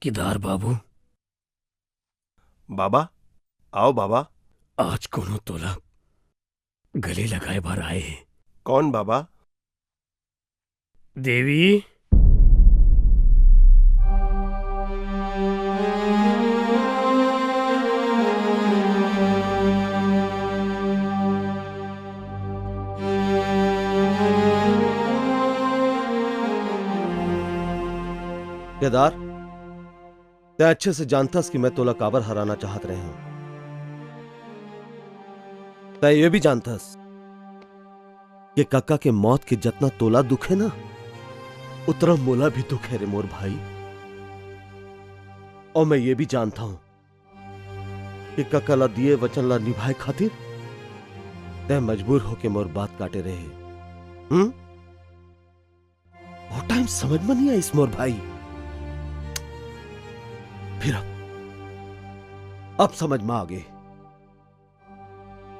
चौकीदार बाबू, बाबा, आओ बाबा। आज कोनो तोला गले लगाए बार आए हैं। कौन बाबा? देवी, केदार, तै अच्छे से जानतास कि मैं तोला काबर हराना चाहत रहे हूं। तै ये भी जानतास कि कक्का के मौत के जितना तोला दुख है ना, उतना मोला भी दुख है रे मोर भाई। और मैं ये भी जानता हूं कि कक्का ला दिए वचन ला निभाए खातिर तै मजबूर होके मोर बात काटे रहे। वो टाइम समझ में नहीं आई इस मोर भाई। फिर अब समझ में आ गए।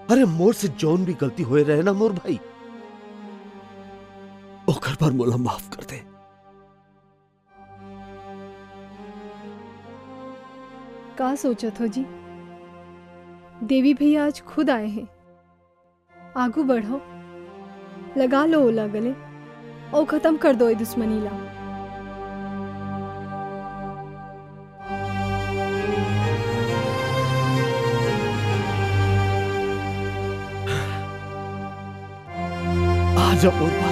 अरे मोर से जौन भी गलती हुए रहे ना मोर भाई, ओकर पर मोला माफ कर दे। का सोचत हो जी? देवी भैया आज खुद आए हैं। आगू बढ़ो, लगा लो ओला गले और खत्म कर दो ये दुश्मनी ला। आजा मोर भाई।